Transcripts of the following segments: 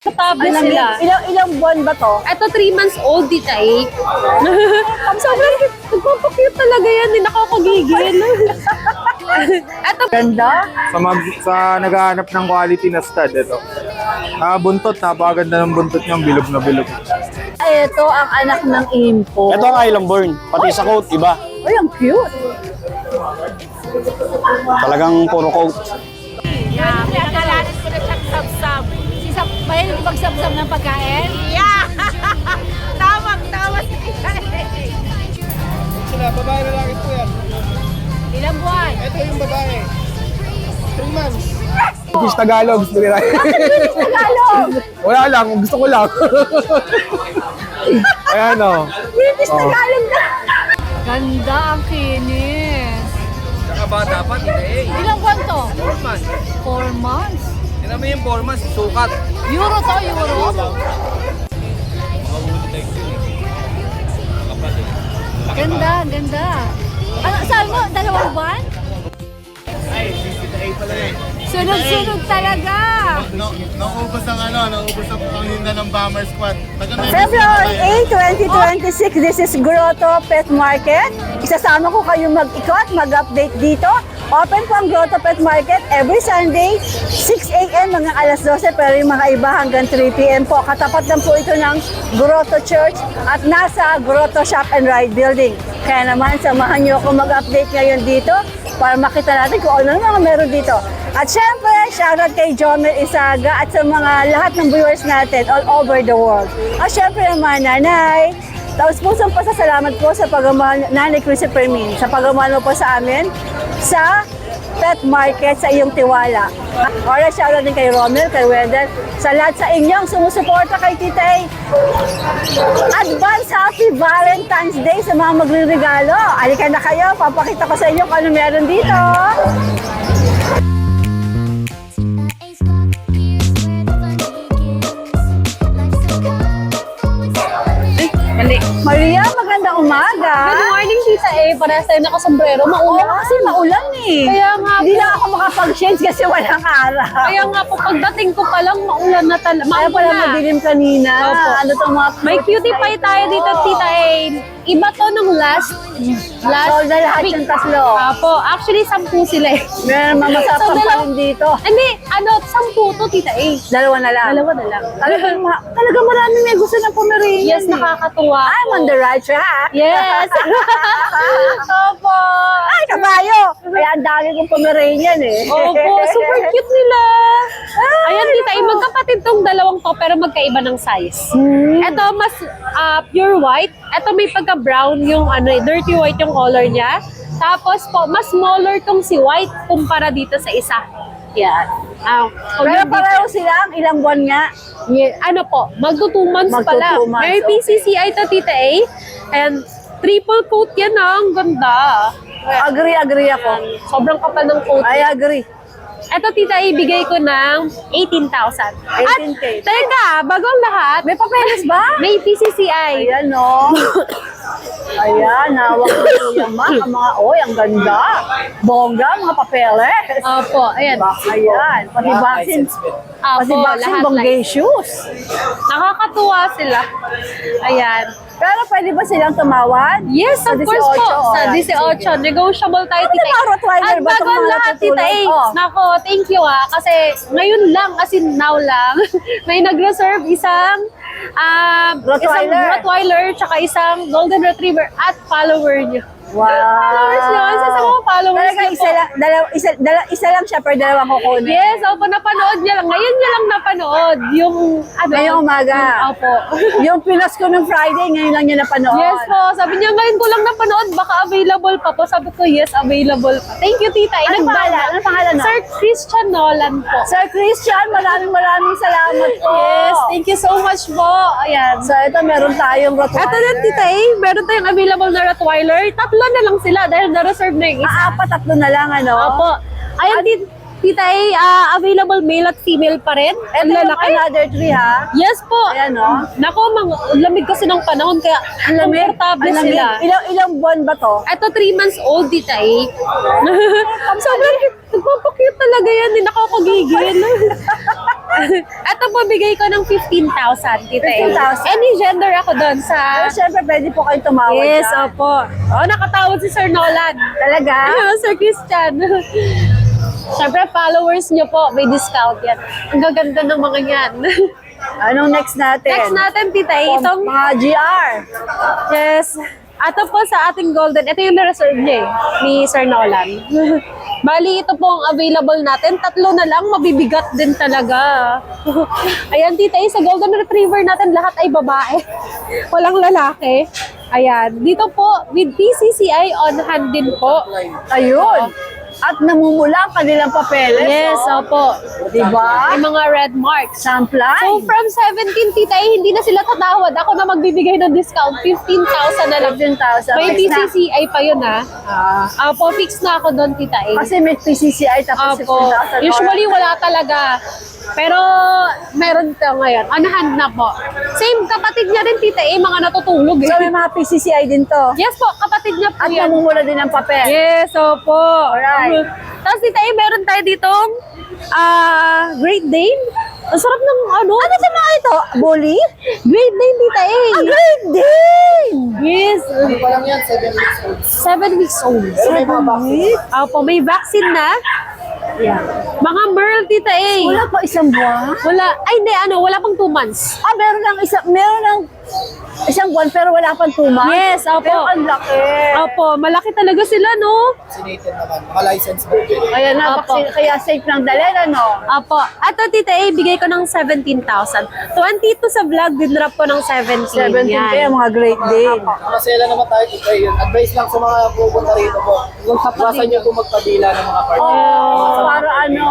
Nasa tablet sila. Ilang buwan ba to? Ito 3 months old, Tita A. Sobrang cute. Nagpapakute talaga yan. Nakakagigil. Ito. Ganda. Sa naghahanap ng quality na stud, ito. Buntot, napakaganda ng buntot niyang bilog na bilog. Ito ang anak ng impo. Ito ang Islandborn. Pati sa coat, iba. Ay, ang cute. Talagang puro coat. Pinagkalanan ko na siyang sab-sab. Mahilig ko magsab-sab ng pagkain? Yeah! Tama si Tita. Sila, babae na lang ito yan. Ilang buwan? Ito yung babae. 3 months. British Tagalog, gusto nila. Tagalog! Wala lang, gusto ko lang. Ayan o. British Tagalog na. Ganda ang kinis. Saka ba dapat, Ilang buwan to? 4 months. 4 months. Tignan mo yung 4 months, sukat. Euro to, euro. Ganda, ganda. Ano, saan mo? 2 buwan? Sunod-sunod talaga. Naubos ang paninda ng Bomber Squad. February 8, 2026, this is Grotto Pet Market. Isasama ko kayo mag-ikot, mag-update dito. Open po ang Grotto Pet Market every Sunday, 6 a.m. hanggang alas 12, pero yung mga iba hanggang 3 p.m. po. Katapat lang po ito ng Grotto Church at nasa Grotto Shop and Ride Building. Kaya naman, samahan niyo ako mag-update ngayon dito para makita natin kung ano mga meron dito. At syempre, shoutout kay Jomel Isaga at sa mga lahat ng viewers natin all over the world. At syempre naman, Nanay, taos pusong pasasalamat po sa pagmamahal, Nanay Chrissy Permin, sa pagmamahal mo po sa amin sa pet market, sa iyong tiwala. Alright, shoutout din kay Romel, kay Wendell, sa lahat sa inyong sumusuporta kay Tita A. Advance Happy Valentine's Day sa mga magre-regalo. Halika na kayo, papakita ko sa inyo kung ano meron dito. Maria, magandang umaga. Good morning, Tita A. Parehas tayo nakasombrero. Maulan. Kasi maulan eh. Kaya nga Hindi po. na ako makapag-change kasi walang araw. Kaya nga po, pagdating ko pa lang, maulan na talaga. Kaya pala madilim kanina. Opo. Ano tong mga May cutie pie tayo dito, Tita A. Iba to nung last Sold na lahat week. yung tatlo. Apo, actually, 10 sila eh. Meron masarap So, pa dalawa- rin dito. Hindi, 10 to, Tita A. Dalawa na lang. Dalawa na lang. Talaga marami may gusto ng Pomeranian. Yes, nakakatuwa. I'm on the right track. Yes. Opo. Ay, kabayo! Kaya ang dami kong Pomeranian eh. Opo, super cute nila. Ayan, Tita A, magkapatid tong dalawang to, pero magkaiba ng size. Ito, mas pure white. Ito may pagka-brown yung dirty white yung color niya. Tapos po, mas smaller tong si white kumpara dito sa isa. Yan. Pero pareho sila, ang ilang buwan nga. Ano po, magto 2 months pa lang. 2 months, May PCCI to, Tita A. And triple coat yan ang ganda. Agree ako. Sobrang kapal ng coat. I agree. Eto, Tita, ibigay ko ng 18,000. 18K. At, teka, bago ang lahat, May papeles ba? may PCCI. Ayan o. Ayan, hawak ko yung mga ang ganda. Bongga, mga papeles. Opo, ayan. Ayan, pati vaccine. Pati Opo, vaccine, lahat bonggay shoes. Nakakatuwa sila. Ayan. Pero pwede ba silang tumawad? Yes, Sa of course po. 18, Sa alright, 18. Negotiable tayo, Ano Tita. yung mga Rottweiler At ba? bago Itong ang mga lahat, Tita natutulog? A. Oh. Nako, thank you Kasi ngayon lang, as in now lang, may nag-reserve isang Rottweiler, tsaka isang Golden Retriever at follower niyo. Wow. Followers niyo. Isa sa mga followers Talaga niyo isa po. lang, isa lang siya per dalawang kukunin. Yes, opo, napanood niya lang. Ngayon niya lang napanood yung Ngayong umaga. Opo. Yung pinas ko ng Friday, ngayon lang niya napanood. Yes po, sabi niya ngayon ko lang napanood, baka available pa po. Sabi ko, yes, available pa. Thank you, Tita. Anong pangalan? Anong pangalan mo? Sir Christian Nolan po. Sir Christian, maraming salamat po. Yes, thank you so much po. Ayan. So ito, meron tayong Rottweiler. Ito na, Tita, meron tayong available na Rottweiler. 3 na lang sila dahil na-reserve na yung isa. Apat, tatlo na lang, ano? Opo. Ayan, Tita A, available male at female pa rin. Ito Ang yung lalaki. another tree, ha? Yes po. Ayan, no? Nako, lamig kasi ng panahon, kaya komportable Ang lamig. sila. Ilang buwan ba to? Ito, 3 months old, Tita A. Sobrang nagpapakute talaga yan, hindi nakakagigil. Ito po, bigay ko ng 15,000, Tita A. 15,000. Any gender ako doon sa... Pero syempre, pwede po kayo tumawag Yes, dyan. opo. Oh, nakatawad si Sir Nolan. Talaga? Sir Christian. Siyempre, followers niyo po, may discount yan. Ang gaganda ng mga yan. Anong next natin? Next natin, Tita A, itong... Mga GR. Yes. Ito po sa ating golden. Ito yung na-reserve niya ni Sir Nolan. Bali, ito po ang available natin. 3 na lang, mabibigat din talaga. Ayan, Tita A, sa golden retriever natin, lahat ay babae. Walang lalaki. Ayan. Dito po, with PCCI on hand din po. Ayun. At namumula ang kanilang papeles. Yes, oh. opo. Diba? May mga red marks. Samplay. So, from 17, Tita A, hindi na sila tatawad. Ako na magbibigay ng discount. 15,000 na lang. 15,000. May Fix na. PCCI pa yun, ha? Apo, fix na ako doon, Tita A. Kasi may PCCI tapos Apo. 15,000. Usually, wala talaga. Pero, meron ka ngayon. On hand na po. Same, kapatid niya rin, Tita A, mga natutulog. So may mga PCCI din to. Yes po, kapatid niya po At yan. namumula din ang papel. Yes, opo. Alright. Tapos, Tita A, meron tayo ditong Great Dane. Ang sarap ng ano. Ano sa mga ito? Bully? Great Dane, Tita A. Great Dane! Yes. Pa lang yan, 7 weeks old. 7 weeks old. May mga vaccine. Opo, may vaccine na. Yeah. Mga Merle, Tita A. Wala pa isang buwan? Wala. Ay, hindi. Wala pang 2 months. Meron ng isang buwan pero wala pang 2 months? Yes, opo. Pero ang laki. Opo, malaki talaga sila, no? Vaccinated naman. Maka-license mo. Ayan na, Opo. kaya safe ng dalhin, ano? Opo. Ato, Tita A, bigay ko ng 17,000. 22 sa vlog, dinrap ko ng 17. 17 Yan. kaya mga Great Dane. Masela naman tayo dito yun. Advice lang sa mga pupunta rito po. Iwasan niyo po magpabila ng mga partner. Oh, para ano?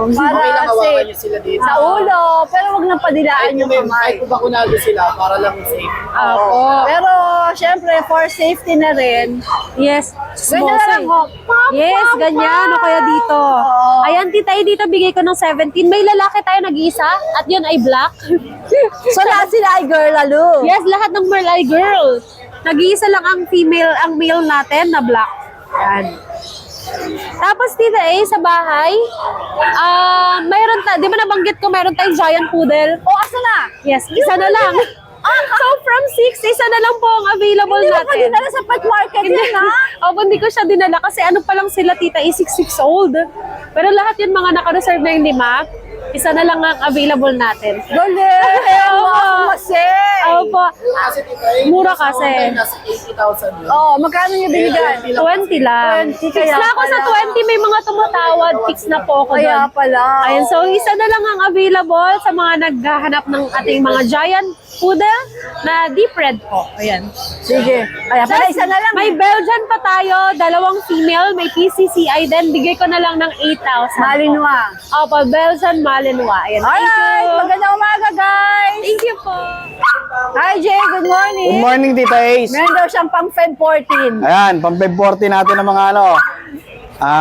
Para Okay lang hawakan safe. niyo sila dito. Sa ulo, pero wag nang padilaan yung kamay. Kahit kung bakunado sila, para lang safe. Opo. Pero, syempre, for safety na rin. Yes. Ganyan na lang, oh. Yes, ganyan. O kaya dito. Ayan, Tita A, dito bigay ko ng 17. May lalaki tayo nag-iisa at yun ay black. So, lahat sila ay girl, lalo. Yes, lahat ng Merle ay girl. Nag-iisa lang ang male natin na black. Yan. Tapos, Tita A, sa bahay, di ba nabanggit ko, mayroon tayong giant poodle? O, asa na? Yes, isa na lang. So, from 6, isa na lang po ang available Hindi mo pa natin. dinala sa pet market Hindi, yan, ha? Opo, hindi ko siya dinala kasi ano pa lang sila, Tita A, 6 old. Pero lahat yun mga naka-reserve na yung 5. Isa na lang ang available natin. Galing! Wow, masay! Opo. Kasi dito ay Mura nasa kasi. online, nasa 80,000 yun. Oh, magkano niyo binigay? 20 lang. 20 Fix kaya na ako sa pala. 20, may mga tumatawad. Fix na po ako Kaya doon. pala. Ayun, so isa na lang ang available sa mga naghahanap ng ating mga giant poodle na deep red po. Ayan. Sige. Kaya pala, isa na lang. May Belgian pa tayo, 2 female, may PCCI din. Bigay ko na lang ng 8,000. Malinwa. Opo, Belgian Malinois. Ayan, thank Alright, you. magandang umaga, guys! Thank you po. Hi, Jay. Good morning. Good morning, Tita Ace. Meron daw siyang pang Feb 14. Ayan, pang-Feb 40 natin ng mga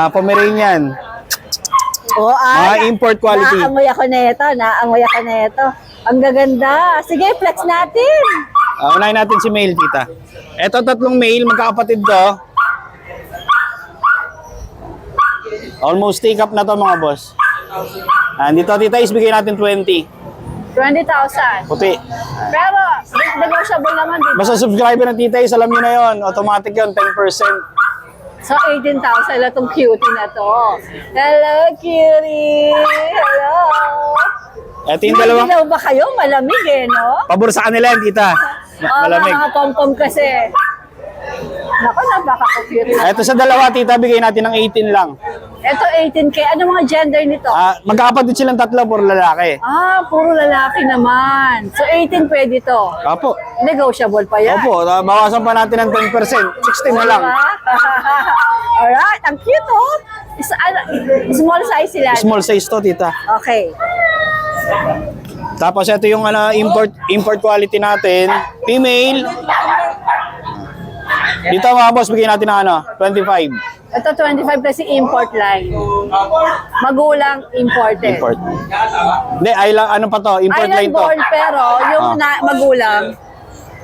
Pomeranian. Oh, Mga import quality. Naamoy ako na ito. Ang gaganda. Sige, flex natin. Unahin natin si male, Tita. Ito 3 male, magkakapatid to. Almost take up na to mga boss. Dito, Tita Ace, bigay natin 20. 20,000. Puti. Pero, negotiable naman, di ba? Basta subscriber ng Tita Ace, alam nyo na yon. Automatic yon 10%. So, 18,000 na itong cutie na to. Hello, cutie! Hello! Ito yung dalawang, Dilaw ba kayo? Malamig eh, no? pabor sa kanila yan, Tita. Malamig. Mga pom-pom kasi. Naku, napaka-cute. Ito sa dalawa, Tita, bigay natin ng 18 lang. Ito 18K. Ano mga gender nito? Magkakapatid silang 3, puro lalaki. Puro lalaki naman. So 18 pwede to. Apo. Negotiable pa yan. Opo, bawasan pa natin ng 10%. 16 na lang. Diba? Alright, ang cute oh. Small size sila. Small size to, Tita. Okay. Tapos ito yung import quality natin. Female. Dito mga boss, bigyan natin ng 25. Ito 25 plus yung import line. Magulang imported. Import. Hindi, ano pa to? Import Island line to. born pero yung magulang.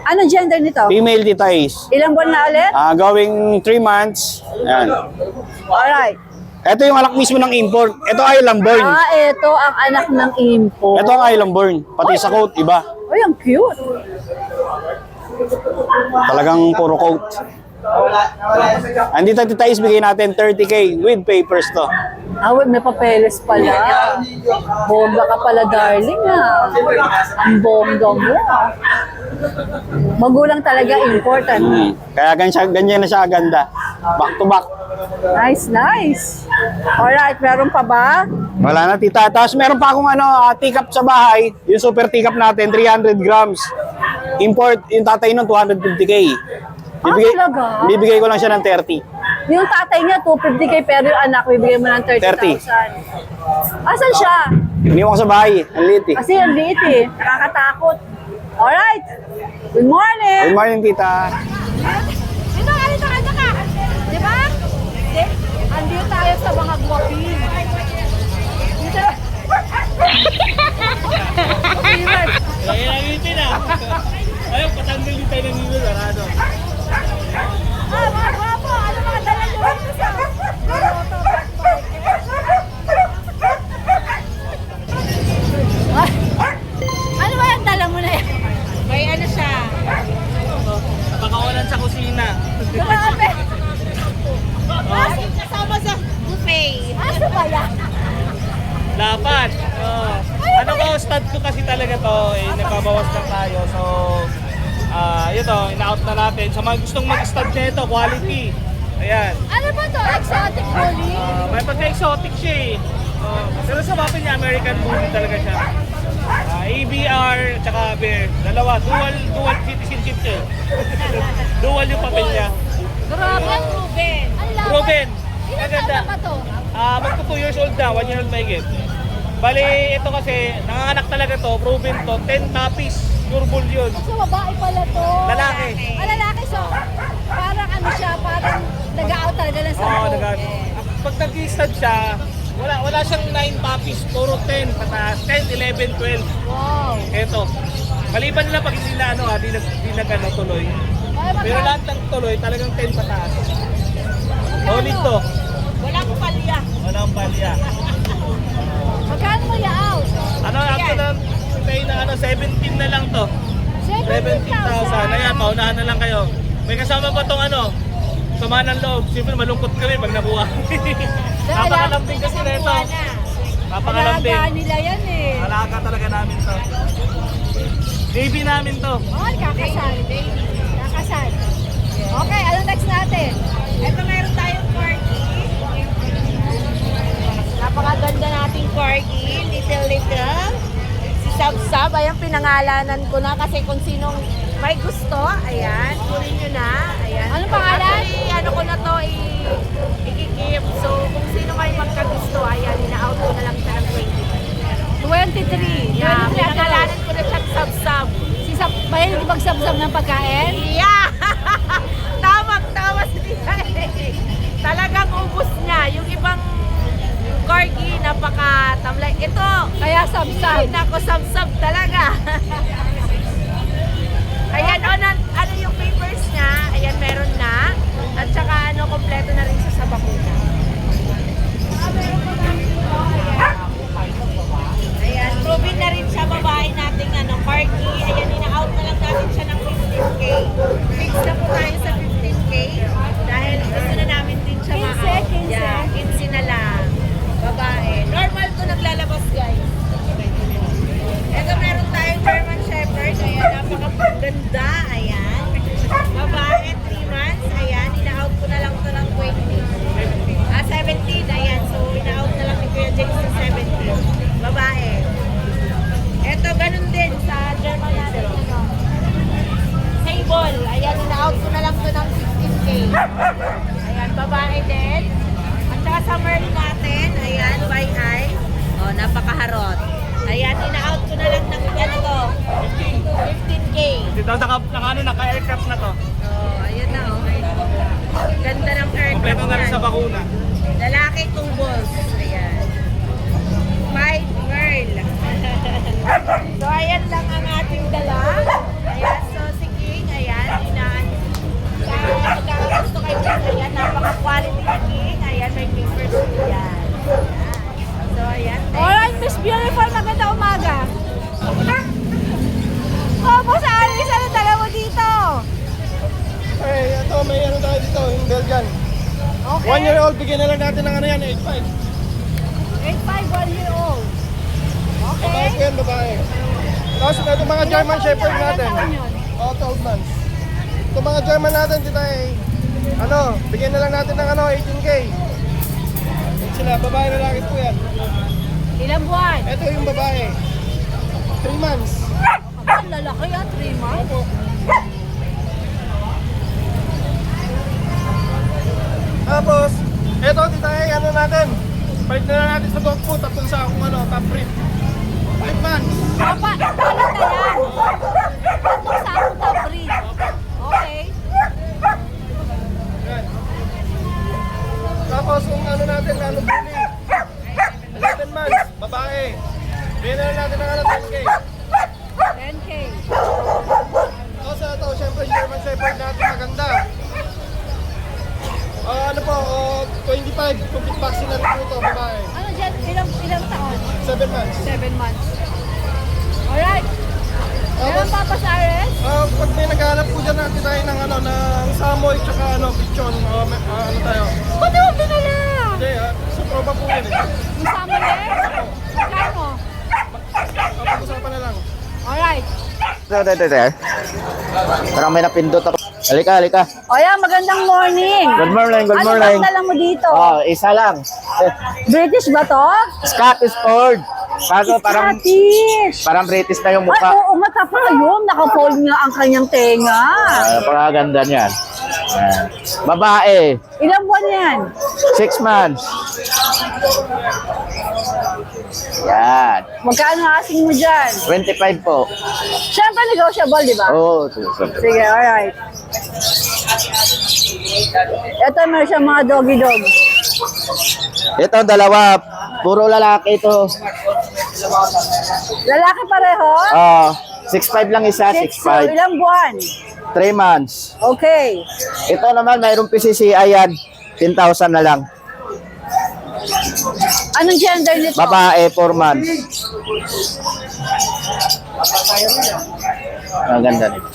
Ano gender nito? Female Tita Ace. Ilang buwan na ulit? Going 3 months. Ayan. Alright. Ito yung anak mismo ng import. Ito Island born. Ito ang anak ng import. Ito ang Island born. Pati sa coat, iba. Ay, ang cute. Talagang puro coat. Andito Tita Ace, bigay natin 30K with papers to. Wait, may papeles pala. Bongga ka pala, darling, Ang bongga mo, Magulang talaga important. Kaya ganyan na siya aganda. Back to back. Nice, nice. Alright, meron pa ba? Wala na tita. Tapos meron pa akong teacup sa bahay. Yung super teacup natin, 300 grams. Import, yung tatay nun, 250K. Talaga? Bibigay ko lang siya ng 30. Yung tatay niya, 250K, pero yung anak, bibigay mo ng 30,000. Asan siya? Iniwan ko sa bahay. Ang liit eh. Kasi ang liit Nakakatakot. Alright. Good morning. Good morning, tita. Dito ka. Di ba? Andito tayo sa mga guwapin. Dito. Kaya nangitin na. Ayaw, patanggal din tayo ng nilo, sarado. Mga guwapo, ano mga dala nyo dito sa ano ba yung dala mo na yan? May ano siya? Napakawalan sa kusina. Grabe! Kasama sa buffet. Asa ba yan? Dapat. Ano ko, stud ko kasi talaga to, nagbabawas lang tayo. So, ito, ina-out na natin. Sa mga gustong mag-stud na ito, quality. Ayan. Ano ba to? Exotic bully? May pagka-exotic siya eh. Pero sa mapin niya, American Bully talaga siya. ABR, tsaka bear. Dalawa, dual citizenship siya. Dual yung papel niya. Grabe ang Ruben. Ang laban. Ruben. Ilan taon na ba to? Magto 2 years old na, 1 year old may get. Bali, ito kasi, nanganganak talaga to, proven to, 10 puppies, pure bull yun. So, babae pala to. Lalaki. Lalaki. So, parang ano siya, parang nag-out talaga lang sa Oo, buhok. nagano. Pag nag-stud siya, wala siyang 9 puppies, puro 10 pataas, 10, 11, 12. Wow. Ito. Maliban na pag hindi na di tuloy. Pero lahat ng tuloy, talagang 10 pataas. Solid to. Walang palya. Walang palya. Magkano mo i-out? After na, pay na 17 na lang to. 17,000. Ayan, paunahan na lang kayo. May kasama pa tong sama ng loob. Siyempre malungkot kami pag nakuha. Napakalambing kasi na ito. Napakalambing. Alaga nila yan Alaga talaga namin to. Baby namin to. Oh, kakasal. Kakasal. Okay, ano next natin? Ito meron tayong corgi. Napakaganda nating corgi. Little. Si Sab-Sab, ayan pinangalanan ko na kasi kung sinong may gusto, ayan, kunin nyo na. Ayan. Ano pangalan? Actually, ko na to, i-give. So, kung sino may magkagusto, ayan, ina-out ko na lang siya ng 23. Yeah, pinangalanan ko na siya Sab-Sab. Si Sab, mahilig magsab-sab ng pagkain? Yeah! Tama si Tita. Talagang ubus niya. Yung ibang corgi, napaka-tamlay. Ito, kaya Sab-Sab. Nako, Sab-Sab talaga. Ayan, ano yung papers niya, ayan, meron na. At saka, kompleto na rin siya sa bakuna. Ayan, proven na rin siya, babae nating corgi. Ayan, ina-out na lang natin siya ng 15K. Fix na po tayo sa 15K. Dahil gusto na namin din siya ma-out. 15? Yeah, 15 na lang. Babae. Normal to naglalabas, guys. Ito, meron tayong German Shepherd. Ayan, napakaganda. Ayan. Babae, 3 months. Ayan, ina-out ko na lang ito ng 17. Ayan, so ina-out na lang ni Kuya James sa 17. Babae. Ito, ganun din sa German natin. Sable. Ayan, ina-out ko na lang ito ng 15K. Ayan, babae din. At saka sa Merle natin. Ayan, Y-eye. Oh, napakaharot. Ayan, ina-out ko na lang ng 15K. Naka-aircraft na to. Oh, ayun na, oh. Ganda ng aircraft. Kompleto na rin sa bakuna. Lalaki kong balls. Ayan. My girl. So, ayan lang ang ating dala. Ayan, so si King, ayan, magkakagusto kayo din. Ayan, napaka-quality ni King. Ayan, may papers din yan. So, ayan. Alright, Miss Beautiful, maganda umaga. Opo, sa alis, ano dala mo dito? Hey, ito, may ano tayo dito, yung Belgian. Okay. 1 year old, bigyan na lang natin ng ano yan, 8.5. 8'5", 1 year old. Babae Okay. ko yan, babae. Tapos ito mga German Shepherd natin. Ilang taon yun? 12 months. Ito mga German natin, dito ay, ano, bigyan na lang natin ng ano, 18K. Yan sila, babae lalaki po yan. Ilang buwan? Ito yung babae. 3 months. Ang lalaki ah, 3 months. Opo. Tapos, ito, dito ay, ano natin. Balik na lang natin sa dog food, tapos sa akong ano, top breed. 5 months. Papa, palit na yan. Ito sa akong top breed. Okay. Yan. Tapos kung ano natin, ano bully. 11 months, babae. Bigyan na lang natin ng ano, 10K. 10K. Tapos ito, syempre German Shepherd natin maganda. Ano po, 25, complete vaccine na rin po ito, babae. Ano dyan? Ilang taon? 7 months. 7 months. Alright. Meron Tapos, pa pa sa RS? pag may naghahanap po dyan natin tayo ng ano, ng Samoy, tsaka ano, Pichon, ano tayo. Ba't mo pinala? Hindi, sa proba po yan eh. Yung sama rin? Magkano? Pag-usapan na lang. Alright. Parang may napindot ako. Halika, halika. O yan, magandang morning. Good morning, good Ano morning. bang dala mo dito? Oh, isa lang. British ba to? Scottish Ford. Kaso parang Scottish. British na yung Ay, mukha. oo nga pa yun. Naka-fold nga ang kanyang tenga. Napakaganda niyan. Ayan. Babae, Ilang buwan yan? 6 months. Yan. Magkano asing mo dyan? 25 po. Siyempre negotiable, di ba? Oh, Sige, alright. Ito, meron siyang mga doggy-dog. ito dalawa. Puro lalaki ito. Lalaki pareho? 6'5 lang isa, So, 6'5. ilang buwan? 3 months. Okay. Ito naman, mayroong PCCI yan. 10,000 na lang. Anong gender nito? Babae, 4 months. Ang ganda nito.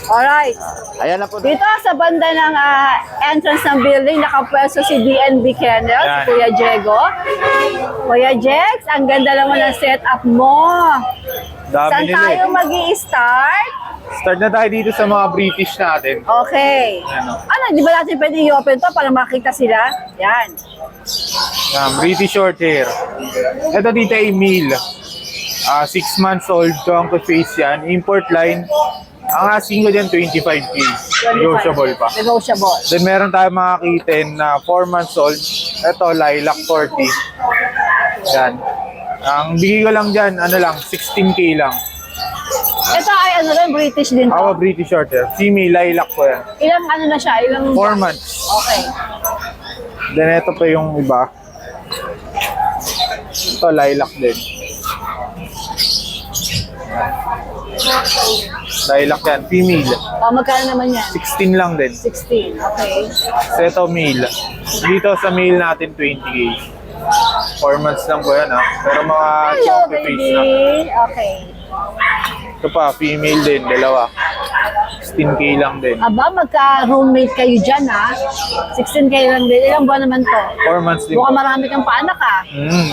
Alright. Ayan na po. Dito sa banda ng entrance ng building, nakapwesto si DNB Kennel, si Yan. Kuya Diego. Kuya Jex, ang ganda naman ng setup mo. Saan Dami nila tayo eh. mag-i-start? Start na tayo dito sa mga British natin. Okay. Ano, di ba natin pwede i-open to para makita sila? Yan. British short hair. Ito dito ay male. 6 months old, to face yan. Import line. Ang asking ko dyan, 25K. Negotiable pa. Negotiable. Then meron tayo mga kitten na 4 months old. Ito, lilac 40. Yan. Ang bigay ko lang dyan, ano lang, 16K lang. Ito ay ano rin, British din to. Ako, British short hair. Female, lilac po yan. Ilang ano na siya? Ilang... 4 months. Okay. Then ito pa yung iba. Ito, lilac din. Lilac yan, female. Magkano naman yan? 16 lang din. 16. Okay. So ito, male. Dito sa male natin, 20K. 4 months lang po yan ha. Pero mga Hello, chunky face baby. na. Okay. Ito pa, female din, dalawa. 16K lang din. Aba, magka-roommate kayo dyan, ha? 16K lang din. Ilang buwan naman to? 4 months din po. Mukhang marami kang paanak, ha?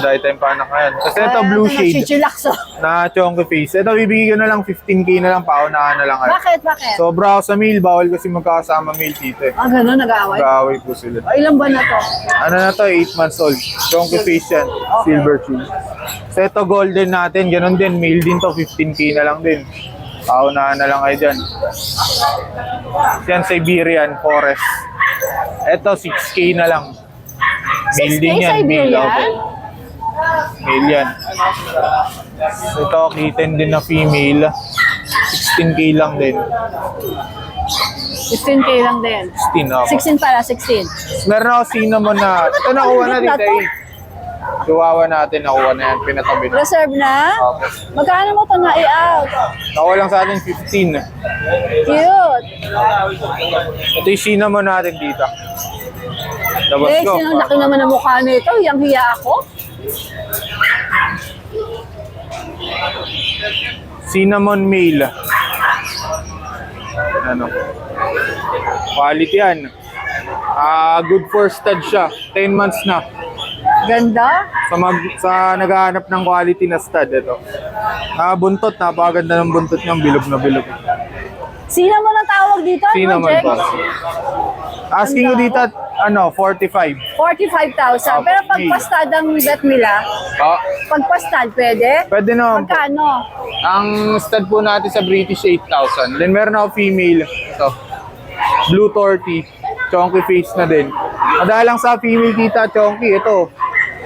Dahil tayong panak na yan. Kasi ito, blue shade Chichilaks, oh. na chunky face. Ito, bibigyan ko na lang 15K na lang, paunahan na lang. Bakit? Bakit? Sobra ako sa male, bawal kasi magkakasama male dito eh. Ganun, nag-aaway. Nag-aaway po sila. O, ilang buwan na to? Ano na to, 8 months old. Chunky face yan, silver tube. So ito, golden natin, ganun din, male din to, 15K na lang din. Paunahan na lang kayo dyan. Yan, Siberian Forest. Ito, 6K na lang. Male 6K din yan, male. Siberian? Okay. Male yan. Ito, kitten din na female. 16K lang din. 15K lang din. 16 ako. 16 pala, 16. Meron ako cinnamon na, ito nakuha na dito eh. Chihuahua natin, nakuha na yan, pinatabi na. Reserve na? Okay. Magkano mo ito na i-out? Nakuha lang sa atin 15. Cute. Ito yung cinnamon natin dito. Labas Eh, ko. sinang laki naman ang mukha nito. Yang hiya ako. Cinnamon male. Ano? Quality yan. Good for stud siya. 10 months na. Ganda. Sa naghahanap ng quality na stud, ito. Buntot, napakaganda ng buntot niyang, bilog na bilog. Sino mo na tawag dito? Cinnamon Jack? po. Asking ko dito, 45. 45,000. Pero pag male. pastad ang bet nila, pag pastad, pwede? Pwede naman po. Magkano? Ang stud po natin sa British, 8,000. Then meron ako female. Ito. Blue torty. Chonky face na din. Madalang sa female kita, chonky. Ito.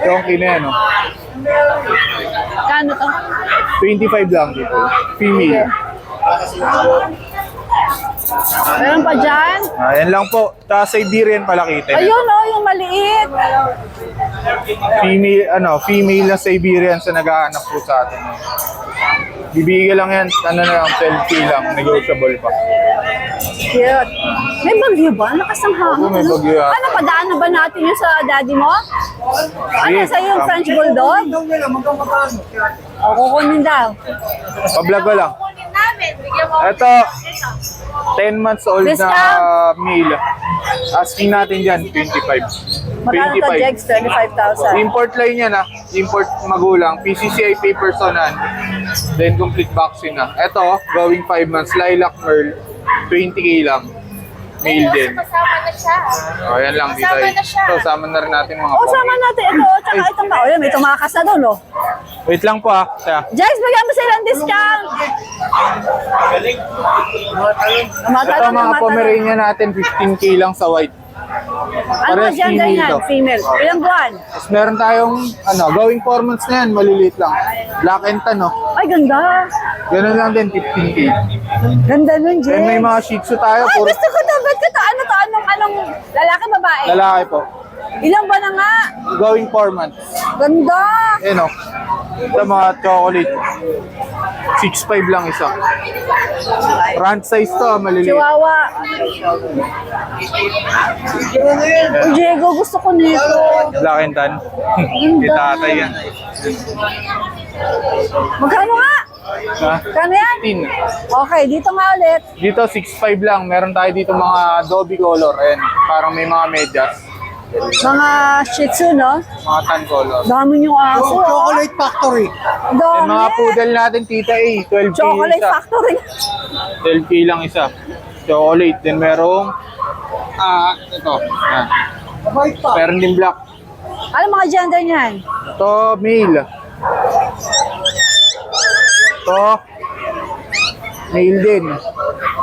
Chonky na yan, oh. Kano to? 25 lang dito. Female. Meron pa dyan? Ayan lang po. Tsaka Siberian palakitin. Ayun oh, yung maliit. Female na Siberian sa naghahanap po sa atin. Bibigyan lang yan, na lang, 12K lang, negotiable pa. Cute. May bagyo ba? Lakas ng hangin. Oo, may bagyo yata. Ano, padaan na ba natin yung sa daddy mo? Ano, Sige. sa'yo yung French Bulldog? O, kukunin daw. Pablag ko lang. Kunin namin, bigyan mo. Ito, 10 months old na Discount. male. Asking natin dyan, 25. Magkano to, Jex? 25,000. Import line yan import magulang, PCCI papers on hand. Then complete vaccine na. Ito, going 5 months, lilac merl, 20K lang. Male din. Kasama na siya. O, yan lang dito. Kasama na siya. So, sama na rin natin mga O, sama natin ito. Tsaka itong pa. O, may tumakas na doon, oh. Wait lang po Siya. Jex, bigyan mo silang discount. Ito mga Pomeranian natin, 15K lang sa white. Ano Parehas gender female yan? to. Female. Ilang buwan? Tapos meron tayong, going 4 months na yan, maliliit lang. Black and tan, no? Ay, ganda. Ganun lang din, 15K. Ganda nun, Jex. Then may mga shih tzu tayo, Ay, puro gusto ko to. Ba't ko to? Ano to? Anong lalaki, babae? lalaki po. Ilang ba na nga? Going 4 months. Ganda. Eh, no? Ito mga chocolate. 6'5 lang isa. Front size to, maliliit. Chihuahua. O, Diego, gusto ko nito. Black and tan. Di tatay yan. Magkano nga? Ha? Kano yan? 15. Okay, dito nga ulit. Dito 6'5 lang. Meron tayo dito mga Adobe color. Ayan. Parang may mga medyas. Mga Shih Tzu, no? Mga tan color. Dami yung aso. Chocolate Factory. Then mga Dami. poodle natin, Tita A. 12K Chocolate isa. Factory. 12K lang isa. Chocolate. Then merong, ito. Yan. White pa. Meron din black. Ano mga gender niyan? Ito, male. Ito, male din.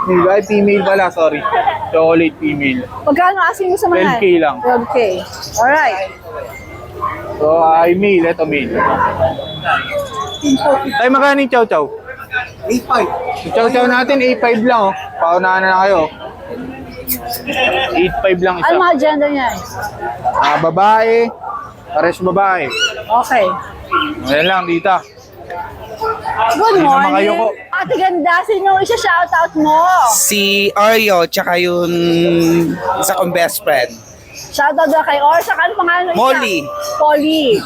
Male, ay female pala, sorry. Chocolate female. Magkano asking mo sa mga? 12K lang. 12K. Alright. So, ay male. Ito male. Tayo magkano yung chow chow? 8.5. Yung chow chow natin, 8.5 lang oh. Paunahan na kayo. 8.5 lang isa. Ano mga gender niyan? Babae. Pares babae. Okay. Ayan lang, Tita. Good naman kayo po. morning. Ate Ganda, sino isa-shoutout mo? Si Oreo, tsaka yung isa kong best friend. Shoutout daw kay Or, saka ano pangalan? Molly. Polly.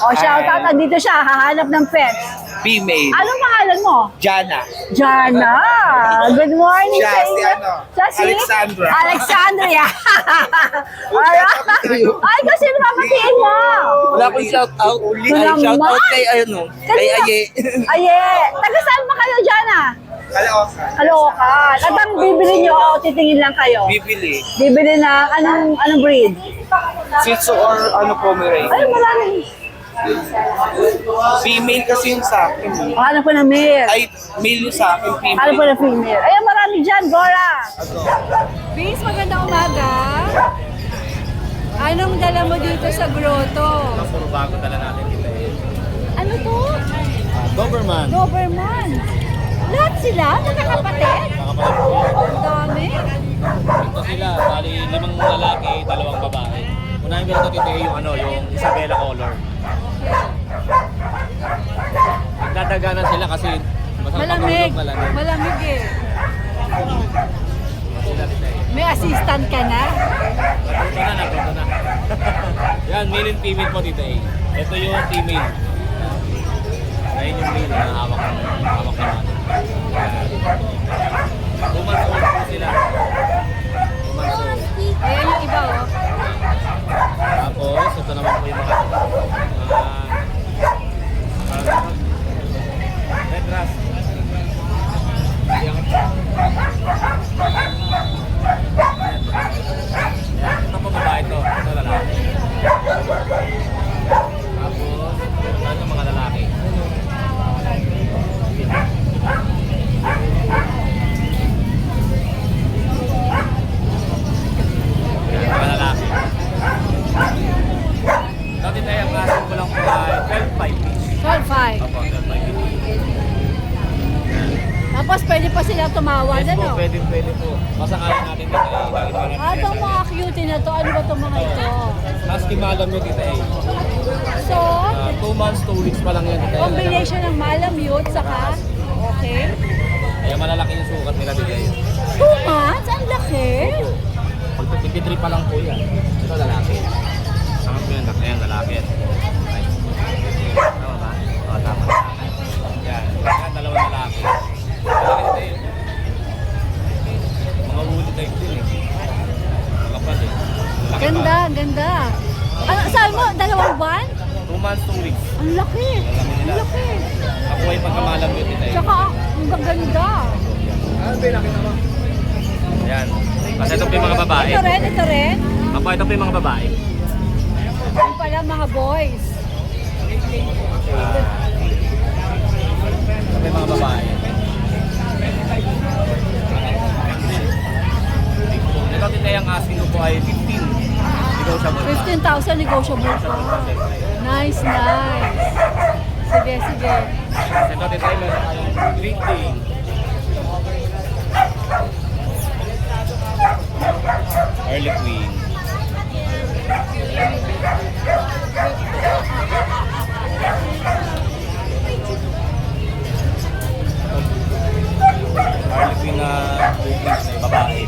O, shoutout. Andito siya, hahanap ng pet. Female. Anong pangalan mo? Jana. Jana. Good morning Siya, sa si inyo. ano? Siya si? Alexandra. Alexandria. Alright. Ay, kasi napapatiin mo. Wala akong shout out. Wala Ay, shout out naman. kay ano, kay Aye. Aye. Taga saan ba kayo, Jana? Caloocan. Caloocan. At ang bibili nyo, o titingin lang kayo? Bibili. Bibili na, anong breed? Shih Tzu or ano Pomeranian. Ay, marami. Female kasi yung sa akin. O, ano po na male? Ay, male yung sa akin, Ano female. po na female? Ay, marami dyan, Gora. Vince, magandang umaga. Anong dala mo dito sa grotto? Puro bago dala natin dito eh. Ano to? Doberman. Doberman. Lahat sila? Magkakapatid? Nakapatid po yan. Ang dami. Ito sila, bali 5 lalaki, 2 babae. Unahin ko na ito, Tite, yung yung Isabela color. Nagdadaganan sila kasi Malamig. malamig. Malamig eh. Sila, Tite. May assistant ka na? Natuto na. Yan, male and female po, Tite. Ito yung female. Ayun yung male na hawak naman. 2 months old po sila. 2 months old. Ayan yung iba oh. Tapos, ito naman po yung mga red ras. Ito po babae ito. Ito lalaki. Tapos, ito mga lalaki. Yan, mga lalaki. Dati tayo ang klase ko lang po ay 12.5 each. 12.5. Opo, 12.5 each. Tapos pwede pa sila tumawad, Yes po, ano? pwede po. Masakali natin dito eh. Lagi natin Ah, itong mga cutie na to, ano ba itong mga ito? Husky Malamute dito eh. So, 2 months, 2 weeks pa lang yan dito eh. combination ng Malamute saka, okay. Kaya malalaki yung sukat nila dito eh. 2 months? Ang laki. Pag 53 pa lang po yan. Ito lalaki. Tama po yan, ayan lalaki. Right. Tama ba? Oo, tama. Yan, yan, 2 lalaki. Lalaki dito eh. Mga huli type din eh. Mga kapatid. Laki Ganda, ganda. Ano, saan mo? 2 buwan? 2 months, 2 weeks. Ang laki. Ang laki. Ako ay pagkamalamute dito eh. Tsaka, ang gaganda. Ayan. Kasi ito po yung mga babae. Ito rin, ito rin. Ako, ito po yung mga babae. Yung pala mga boys. Ito po yung mga babae. Ito tita yung asking ko po ay 15. Negotiable pa. 15,000 negotiable pa. Nice, nice. Sige, sige. Ito tita yung meron tayong Great Dane. Early Queen. Early Queen na babae.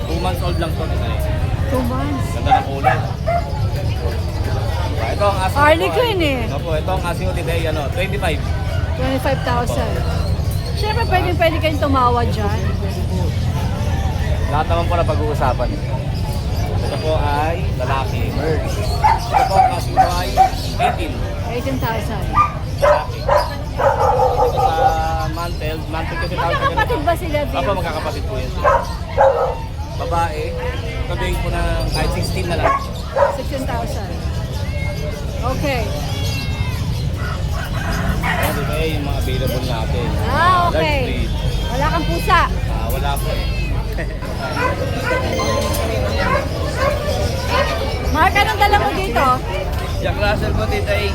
2 months old lang to tita eh. 2 months. Ganda ng kulay. Ito ang asking Harley ko ay- Quinn eh. Opo, ito ang asking ko today, 25. 25,000. Siyempre, pwede kayong tumawad dyan. Lahat naman po na pag-uusapan. Ito po ay lalaki, Merz. Ito po ang asking ko ay 18. 18,000. Lalaki. Ito sa mantle kasi tawag sa Magkakapatid ba sila, Opo, Bill? magkakapatid po yan sila. Babae, ito din po na kahit 16 na lang. 16,000. Okay. Ano dito eh, yung mga available natin. Ah, okay. Large breed. Wala kang pusa. Wala po eh. Mark, anong dala mo dito? Jack Russell po, Tita A.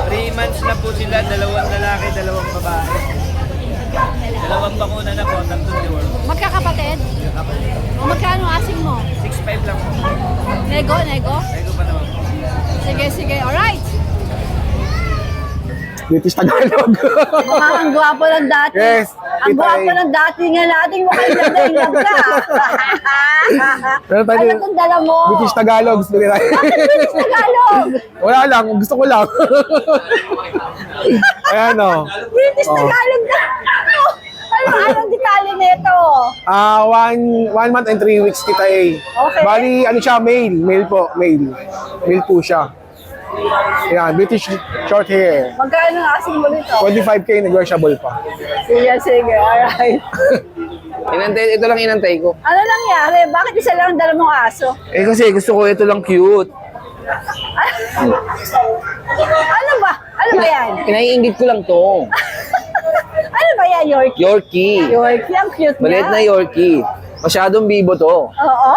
3 months na po sila, 2 lalaki, 2 babae. 2 bakuna na po, 3 reward. Magkakapatid? O magkano asing mo? 6'5 lang po. Nego? Ego pa naman po. Sige, sige. Alright. British Tagalog. Mukhang ang gwapo ng dati. Yes, Ang Tita gwapo A. ng dati nga natin. Mukhang ganda-ingag ka. Meron tayo Ano itong dala mo? British Tagalog. British Tagalog. Wala lang, gusto ko lang. Ayan o. British Tagalog na. Anong detalye nito? 1 month and 3 weeks, Tita A. Okay. Bali, ano siya, male. Male po, male. Male po siya. Ayan, British short hair. Magkano ang asing mo nito? 25K, negotiable pa. Sige, sige. Alright. Ito lang inantay ko. Ano nangyari? Bakit isa lang ang dala mong aso? Eh kasi gusto ko ito lang cute. Ano ba? Ano ba yan? Kinaiingit ko lang to. Ano ba yan, Yorkie? Yorkie. Yorkie, ang cute niya. Maliit na Yorkie. Masyadong bibo to. Oo.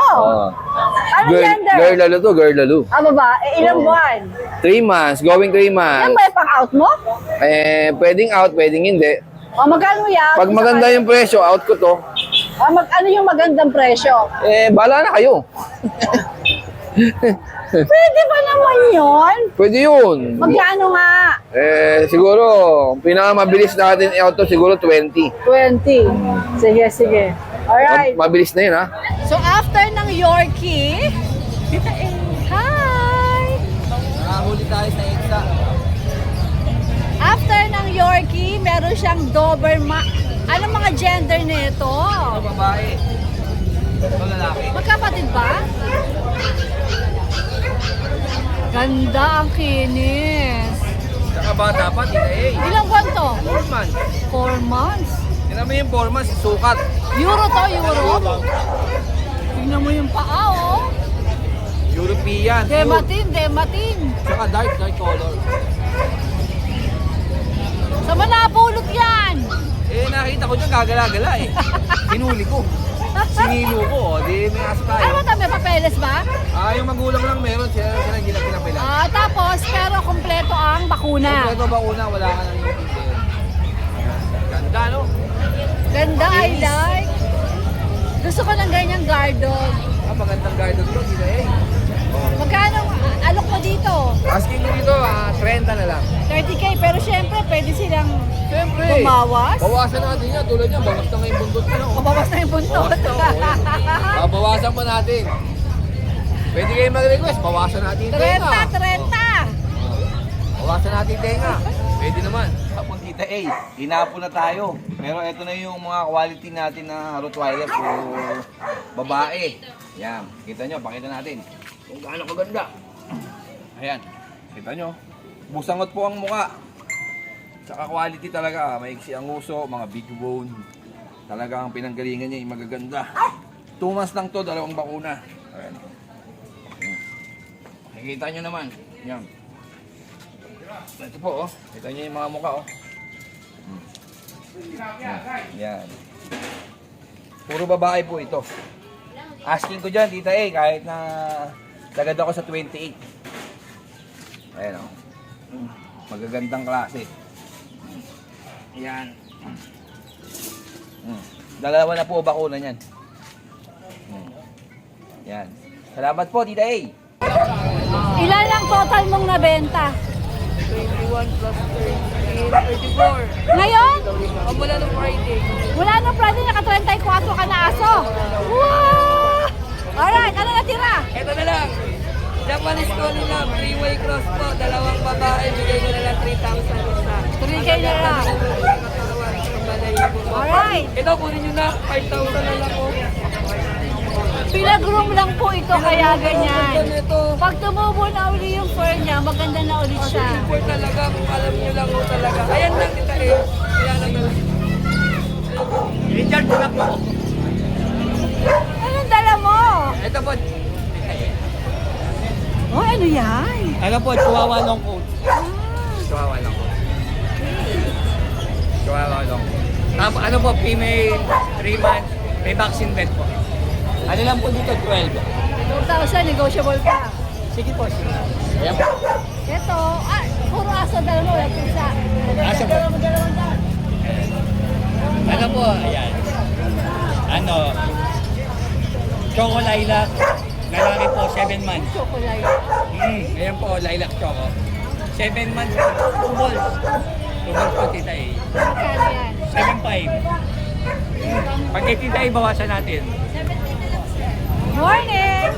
Ano gender? Girl lalo to, girl lalo. Ba? Ilang buwan? 3 months, going 3 Yan months. ba yung pang-out mo? Pwedeng out, pwedeng hindi. O, magkano yan? Pag maganda yung presyo, out ko to. Ano yung magandang presyo? Bahala na kayo. Pwede ba naman yun? Pwede yun. Magkano nga? Siguro, pinakamabilis natin i-auto siguro 20. 20. Sige, sige. Alright. Mabilis na yun, ha? So after ng Yorkie, hi! Nakahuli tayo sa EXA. After ng Yorkie, meron siyang Doberman. Anong mga gender nito? Babae. Ito lalaki. Magkapatid ba? Ganda ang kinis. Saka bata pa, Ilang buwan to? 4 months. 4 months. Tignan mo yung 4 months, sukat. Euro to, Euro. Tingnan mo yung paa, oh. European. Dematin, dematin. Saka dark color. Saan mo napulot yan? Nakita ko dyan gagala-gala eh. Hinuli ko. Sinilo ko, di may aso tayo. Ano ba ito? May papeles ba? Yung magulang lang meron, sila hindi lang pinapila. Tapos, pero kompleto ang bakuna. Kompleto ba una, wala ka nang yung ticket. Ganda, no? Ganda, I like. Gusto ko ng ganyang guard dog. Magandang guide dog to, dito eh. Magkano alok mo dito? Asking ko dito, 30 na lang. 30K, pero syempre, pwede silang Siyempre. bumawas. Bawasan natin yan, tulad yan, bawas na nga yung bundot na. Mabawas na yung buntot. Bawasan pa natin. Pwede kayo mag-request, bawasan natin yung tenga. 30. Bawasan natin yung tenga. Pwede naman. Tapos Tita A, hinapo na tayo. Pero ito na yung mga quality natin na Rottweiler o babae. Yan, kita nyo, pakita natin. Kung gaano kaganda. Ayan, kita nyo. Busangot po ang muka. Saka quality talaga, maiksi ang uso, mga big bone. Talaga ang pinanggalingan niya, yung magaganda. 2 months lang to, 2 bakuna. Ayan. Nakikita nyo naman. Yan. Ito po, oh. Kita nyo yung mga mukha, oh. Yan. Puro babae po ito. Asking ko dyan, Tita A, kahit na tagad ako sa 28. Ayan, oh. Magagandang klase. Yan. Dalawa na po bakuna niyan. Yan. Salamat po, Tita A. Ilan lang total mong nabenta? 21 plus 34. Ngayon? Mula ng Friday. Wala nung Friday, naka-34 ka na aso. Wow! Alright, ano natira? Ito na lang. Japanese Collie lang, 3-way cross po, 2 babae, bigay ko na lang 3,000 isa. 3K na lang. Alright. Ito, kunin nyo na, 5,000 na lang po. Pinag-groom lang po ito, kaya ganyan. Ito, Pag tumubo na uli yung fur niya, maganda na ulit siya. import talaga, kung alam nyo lang po talaga. Ayan lang kita eh. Ayan lang lang. Richard, tulak mo. Anong dala mo? Ito po. Oh, ano yan? Ano po, Chihuahua long coat. Chihuahua long coat. Chihuahua long coat. Tapos ano po, female, 3 months, may vaccine vet po. Ano lang po dito, 12. 2,000, negotiable pa. Sige po, sige. Ayan po. Ito, puro aso dala mo, wala isa. Aso po. Ano po, ayan. Ano, Choco Lilac, lalaki po, 7 months. Chocolate. Ayan po, Lilac Choco. 7 months, 2 balls. 2 balls po, Tita A. Magkano yan? 7.5. Pag kay Tita A, bawasan natin. Morning!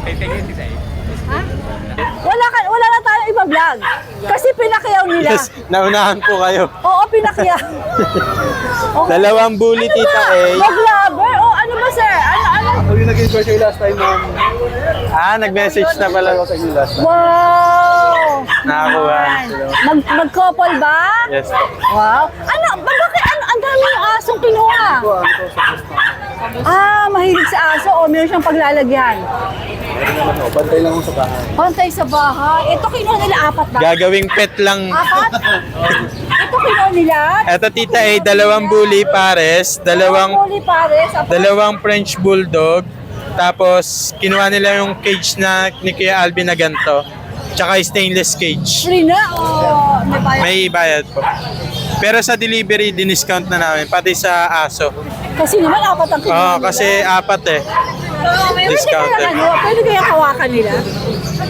Thank you, Tita A. Ha? Wala na tayong iba vlog. Kasi pinakyaw nila. Yes, naunahan po kayo. Oo, pinakyaw. Dalawang bully, Tita A. Mag-lover? O ano ba, sir? Ano? Ako yung naging ko siya last time, ma'am. nag-message na pala ako sa inyo last time. Wow! Nakakuha. Mag-couple ba? Yes po. Wow. Bakit ang daming asong kinuha? Mahilig sa aso o meron siyang paglalagyan? Bantay lang ako sa bahay. Pantay sa bahay. Ito kinuha nila 4 ba? Gagawing pet lang. 4? Ito kinuha nila? Eto, Tita A, 2 bully pares, Huli pares. dalawang French Bulldog, tapos kinuha nila yung cage na ni Kuya Alvin na ganito, tsaka stainless cage. Free na o may bayad? May bayad po. Pero sa delivery, diniscount na namin, pati sa aso. Kasi naman, apat ang kinuha Oo, nila. kasi apat eh. Pwede discounted. kaya pwede kaya hawakan nila?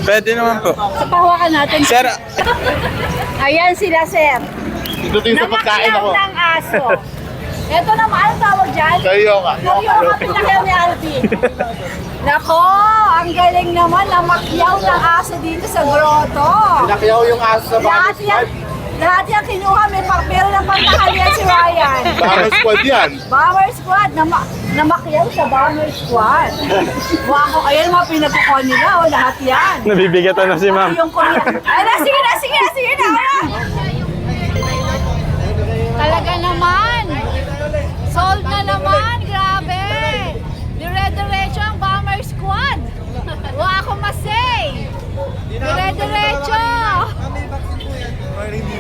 Pwede naman po. Sa pahawakan natin. Sir, Ayan sila, sir. ito din sa pagkain Namakyaw ako. ng aso. Ito naman, anong tawag dyan? Karyoka. Karyoka, pinakyaw ni Alvin. Nako, ang galing naman, namakyaw ng aso dito sa grotto. Nakyaw yung aso sa Lahat yan kinuha, meron ng pantahalian si Ryan. Bomber squad yan. Bomber Squad, namakyaw sa Bomber Squad. Wow, ayan mga pinagkukuha nila, lahat yan. Nabibigatan na si ma'am. Yung Korean. Ay, sige na. Talaga naman. Sold na naman. Grabe. Dire-diretso ang Bomber Squad. Wala akong masay. Dire-diretso.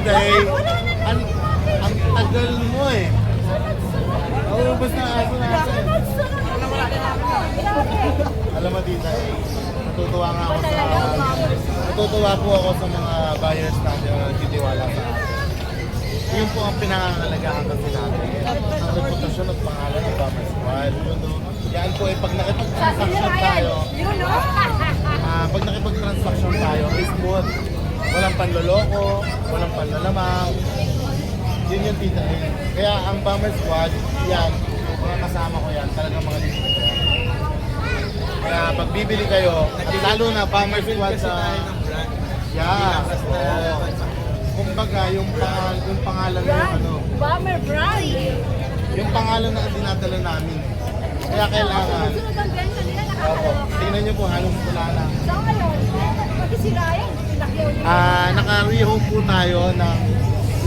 Dahil, ang tagal mo eh. Naubos na aso na aso. Alam mo tita eh, natutuwa nga ako natutuwa po ako sa mga buyers natin na nagtitiwala sa akin. Yun po ang pinangangalagahan kasi natin. Ang reputasyon at pangalan ng Bomber Squad. Yan po eh, pag nakipag-transaction tayo, pag nakipag-transaction tayo, is smooth. Walang panloloko, walang panlalamang. Yun yung tita eh. Kaya ang Bomber Squad, yan, mga kasama ko yan, talagang mga dito. Kaya pag bibili kayo, at lalo na Bomber Squad sa... Yeah, oo. Kumbaga, yung pangalan na yung ano, Bomber Brand. yung pangalan na dinadala namin. Kaya kailangan, opo, tingnan nyo po, halos wala na. So ngayon, pati si Ryan, pinakyaw niya. Naka-rehome po tayo ng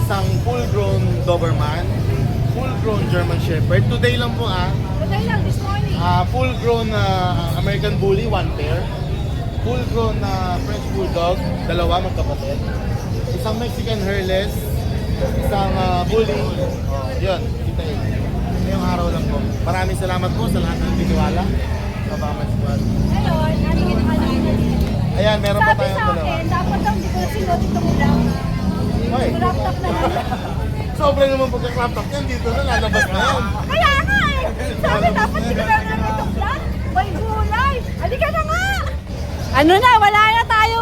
isang full-grown Doberman, full-grown German Shepherd. Today lang po Patay lang this morning. full-grown American Bully, 1 pair. Full-grown French Bulldog, 2 magkapatid. Isang Mexican Hairless, isang Bully. Yun, kita yun. Ngayong araw lang po. Maraming salamat po sa lahat ng tiniwala sa Bomber Squad. Ngayon, ano yung Ayan, meron pa sabi tayong sa dalawa. akin, dapat daw hindi ko na sinuot itong lang. Hoy, Wrap up na lang. sobra naman pagka-crop top yan, dito na lalabas na yan. Kaya nga eh! Sabi dapat hindi ko na lang itong lang. May gulay! Halika na nga! Ano na, wala na tayo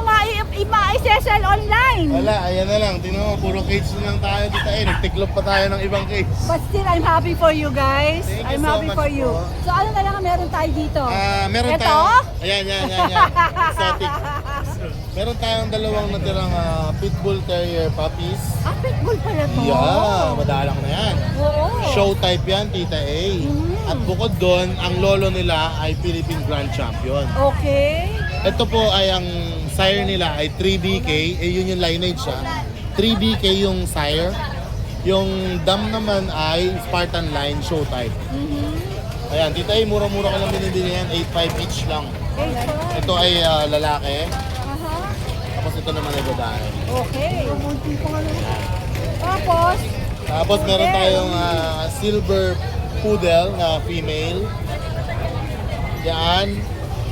ma-sell online. Wala, ayan na lang. Tingnan mo, puro cage na lang tayo dito. Nagtiklop pa tayo ng ibang cage. But still, I'm happy for you guys. Thank you I'm so happy much for you. po. So ano na lang ang meron tayo dito? Meron Ito? tayong... Ayan. Exotic. Meron tayong dalawang natirang Pitbull Terrier puppies. Pitbull pala to. Yeah, madalang na yan. Oo. Show type yan, Tita A. At bukod doon, ang lolo nila ay Philippine Grand Champion. Okay. Ito po ay ang sire nila ay 3BK, yun yung lineage siya. 3BK yung sire. Yung dam naman ay Spartan Line show type. Ayan, Tita A, mura-mura ka lang binibili yan, 8.5 each lang. Ito ay lalaki. Tapos ito naman ay babae. Okay. Tapos, Tapos meron tayong silver poodle na female. Yan.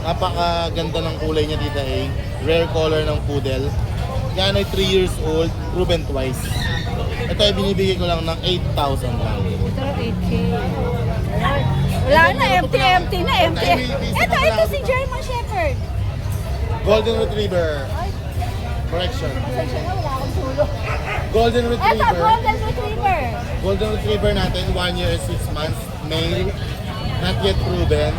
Napakaganda ng kulay niya, Tita A. Rare color ng poodle. Yan ay 3 years old, proven twice. Ito ay binibigay ko lang ng 8,000 lang. ito 8K. Wala na, empty na. Ito si German Shepherd. Golden Retriever. Correction. Wala akong tulog. Golden Ito, Retriever. Golden Retriever. Golden Retriever natin, 1 year and 6 months. Male. Not yet proven.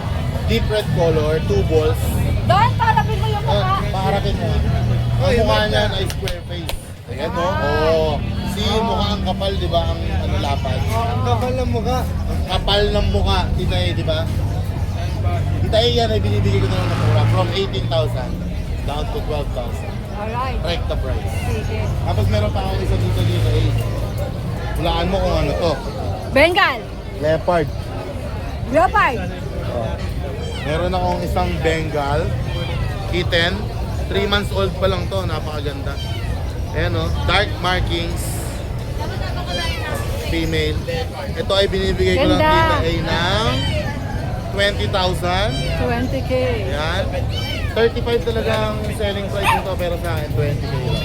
Deep red color, 2 balls. Doon, parapin mo yung mukha. Paharapin mo. Ang mukha niyan ay square face. Ayan no? Oo. Si mukha ang kapal, di ba? Ang ano, lapad. Ang kapal ng mukha. Ang kapal ng mukha. Tita A, di ba? Tita A yan ay binibigay ko na ng mura. From 18,000 down to 12,000. Alright. Recta price. Sige. Tapos meron pa akong isa dito dito A. Hulaan mo kung ano to. Bengal. Leopard. Leopard. Meron akong isang Bengal kitten. 3 months old pa lang to, napakaganda. Ayan o, dark markings. Female. Ito ay binibigay ko lang Ganda. Tita A ng 20,000. 20K. Ayan. 35 talaga ang selling price nito pero sa akin 20K lang.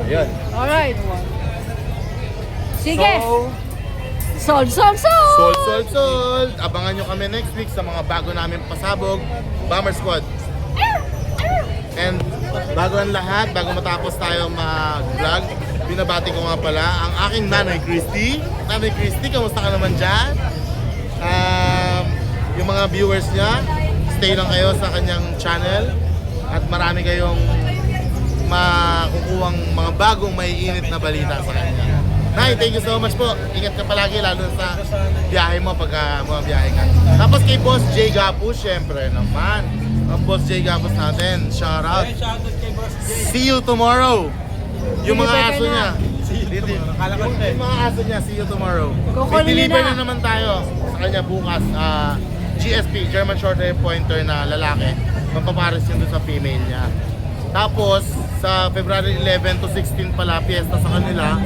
Ayan. Alright. Sige. So, Sold. sold. Abangan nyo kami next week sa mga bago namin pasabog, Bomber Squad. And bago ang lahat, bago matapos tayo mag-vlog, binabati ko nga pala ang aking nanay Christy. Nanay Christy, kamusta ka naman dyan? Yung mga viewers niya, stay lang kayo sa kanyang channel at marami kayong makukuhang mga bagong maiinit na balita sa kanya. Nay, thank you so much po. Ingat ka palagi, lalo sa biyahe mo pagka mga biyahe ka. Tapos kay Boss J Gapus, syempre naman. Ang Boss J Gapus natin, shout out. See you tomorrow. Yung mga aso niya. Yung mga aso niya, see you tomorrow. Deliver na naman tayo sa kanya bukas. GSP, German Shorthair Pointer na lalaki. Mapapares yun doon sa female niya. Tapos, sa February 11 to 16 pala, piyesta sa kanila.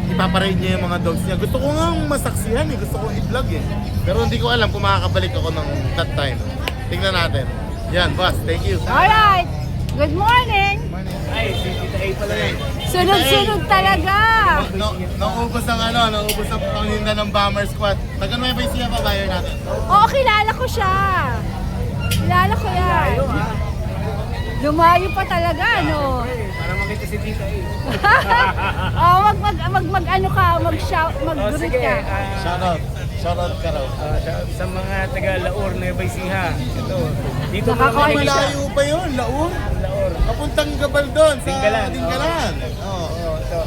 Ipaparade niya yung mga dogs niya. Gusto ko nga masaksihan eh. Gusto ko i-vlog eh. Pero hindi ko alam kung makakabalik ako ng that time. Tingnan natin. Yan, boss. Thank you. Alright. Good morning. Ay, si Tita A pala yun. Sunod-sunod talaga. Naubos ang paninda ng Bomber Squad. Taga Nueva Ecija pa buyer natin. Oo, kilala ko siya. Kilala ko yan. Lumayo pa talaga, no? Para makita si Tita A. Oh, mag-ano ka, mag-greet ka. Shoutout ka raw. Sa mga taga Laur, Nueva Ecija. Ito. Dito mo Nakakain naman makikita. Malayo pa yun, Laur. Laur. Papuntang Gabal doon sa Dingalan. Dingalan. Oo. Ito.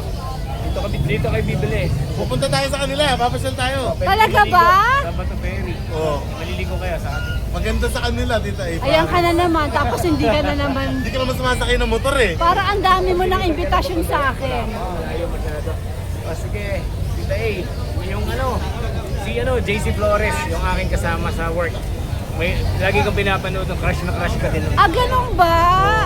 Dito kayo bibili. Pupunta tayo sa kanila, papasyal tayo. Talaga ba? Sa Bato Ferry. Oo. Maliligo kaya sa atin. Maganda sa kanila, Tita A. Ayan ka na naman, tapos hindi ka na naman. Hindi ka naman sumasakay ng motor eh. Para ang dami mo ng imbitasyon sa akin. Ayaw masyado. O sige, Tita A. Yung si JC Flores, yung aking kasama sa work. May lagi kong pinapanood, crush na crush ka din. Ah, ganun ba?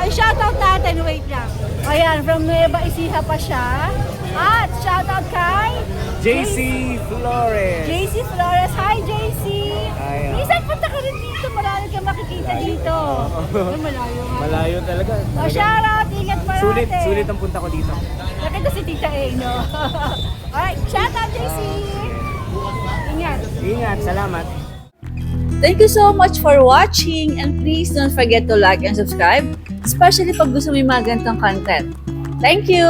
Shoutout natin, wait lang. Ayan, from Nueva Ecija pa siya. At shoutout kay JC Flores. JC Flores. Hi, JC! Hi, Minsan punta ka rin dito, marami ka makikita dito. Ay, malayo nga. Malayo talaga. Oh, shoutout, ingat parate. Sulit ang punta ko dito. Nakita si Tita A, no? Alright, shoutout, JC! Ingat. Ingat, salamat. Thank you so much for watching and please don't forget to like and subscribe, especially pag gusto mo yung mga ganitong content. Thank you!